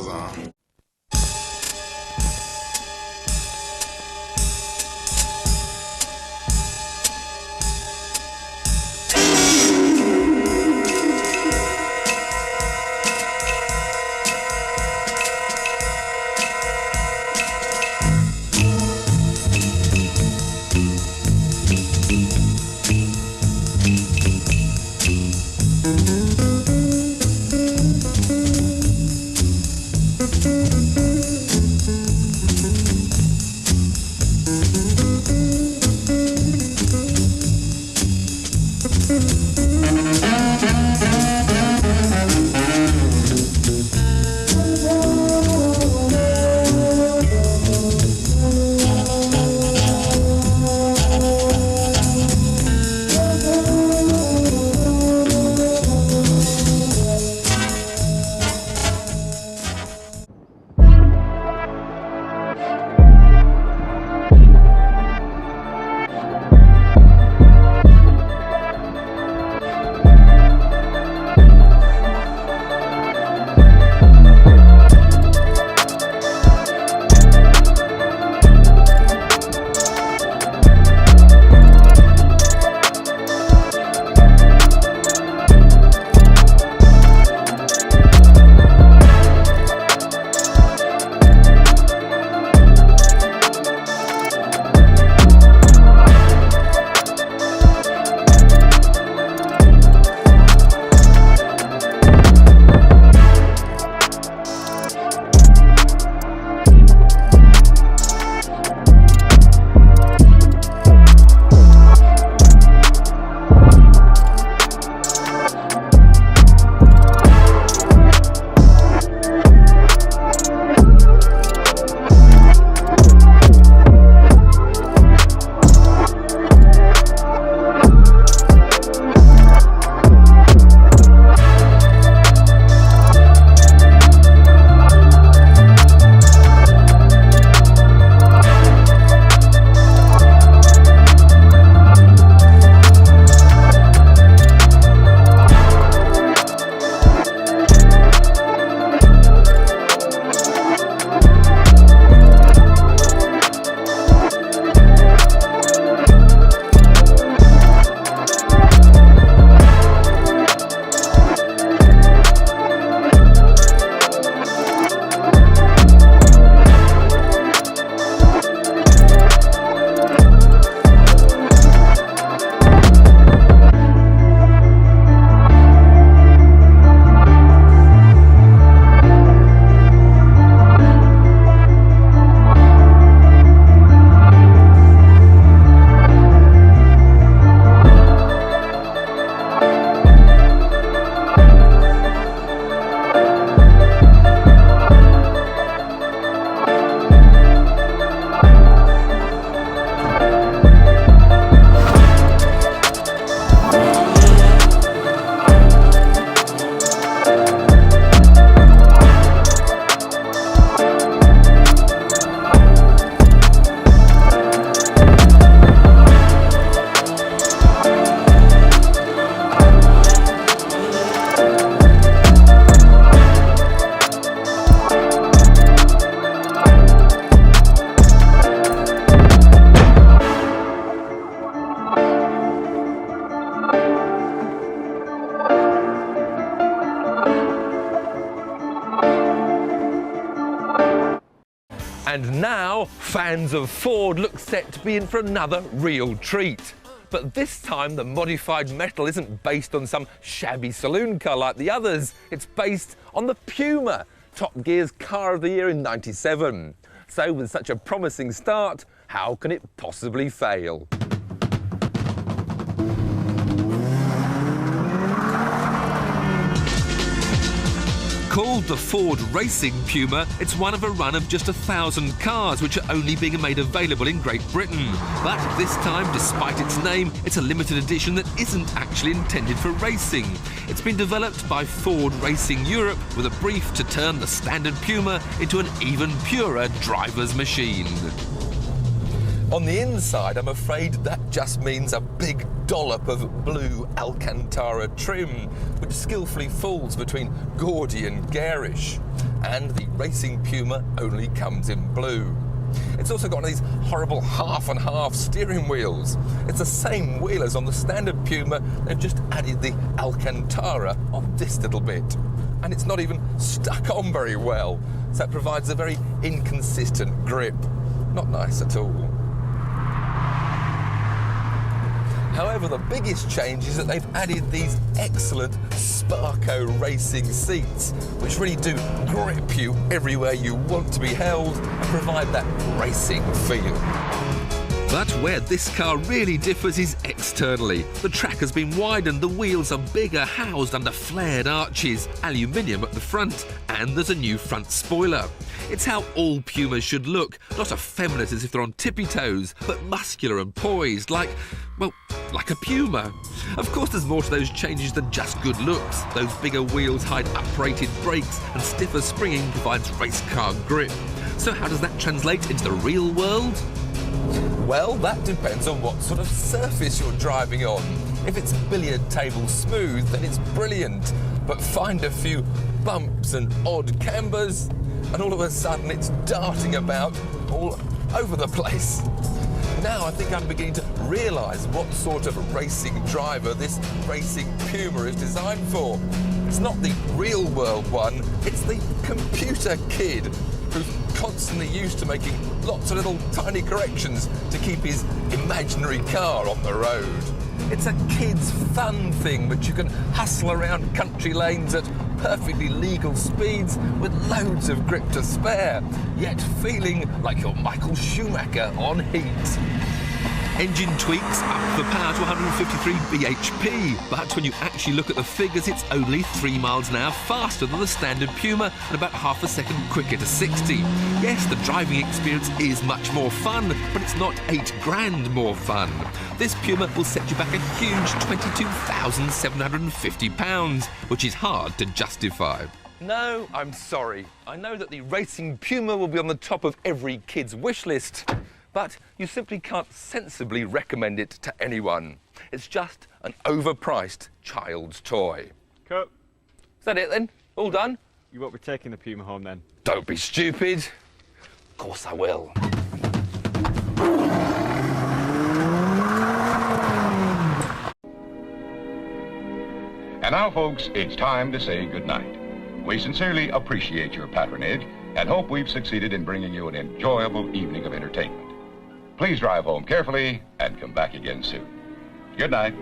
Forza. And now, fans of Ford look set to be in for another real treat. But this time, the modified metal isn't based on some shabby saloon car like the others. It's based on the Puma, Top Gear's Car of the Year in '97. So with such a promising start, how can it possibly fail? Called the Ford Racing Puma, it's one of a run of just 1,000 cars which are only being made available in Great Britain. But this time, despite its name, it's a limited edition that isn't actually intended for racing. It's been developed by Ford Racing Europe with a brief to turn the standard Puma into an even purer driver's machine. On the inside, I'm afraid that just means a big dollop of blue Alcantara trim, which skillfully falls between gaudy and garish. And the racing Puma only comes in blue. It's also got one of these horrible half and half steering wheels. It's the same wheel as on the standard Puma, they've just added the Alcantara on this little bit. And it's not even stuck on very well, so it provides a very inconsistent grip. Not nice at all. However, the biggest change is that they've added these excellent Sparco racing seats, which really do grip you everywhere you want to be held and provide that racing feel. But where this car really differs is externally. The track has been widened, the wheels are bigger, housed under flared arches, aluminium at the front, and there's a new front spoiler. It's how all Pumas should look, not effeminate as if they're on tippy toes, but muscular and poised, like a Puma. Of course, there's more to those changes than just good looks. Those bigger wheels hide uprated brakes, and stiffer springing provides race car grip. So how does that translate into the real world? Well, that depends on what sort of surface you're driving on. If it's billiard table smooth, then it's brilliant. But find a few bumps and odd cambers, and all of a sudden it's darting about all over the place. Now I think I'm beginning to realise what sort of racing driver this racing Puma is designed for. It's not the real world one, it's the computer kid who's constantly used to making lots of little tiny corrections to keep his imaginary car on the road. It's a kid's fun thing which you can hustle around country lanes at perfectly legal speeds with loads of grip to spare, yet feeling like you're Michael Schumacher on heat. Engine tweaks up the power to 153 bhp, but when you actually look at the figures, it's only 3 miles an hour faster than the standard Puma and about half a second quicker to 60. Yes, the driving experience is much more fun, but it's not £8,000 more fun. This Puma will set you back a huge £22,750, which is hard to justify. No, I'm sorry. I know that the racing Puma will be on the top of every kid's wish list, but you simply can't sensibly recommend it to anyone. It's just an overpriced child's toy. Cut. Is that it then? All done? You won't be taking the Puma home then? Don't be stupid. Of course I will. And now, folks, it's time to say goodnight. We sincerely appreciate your patronage and hope we've succeeded in bringing you an enjoyable evening of entertainment. Please drive home carefully and come back again soon. Good night.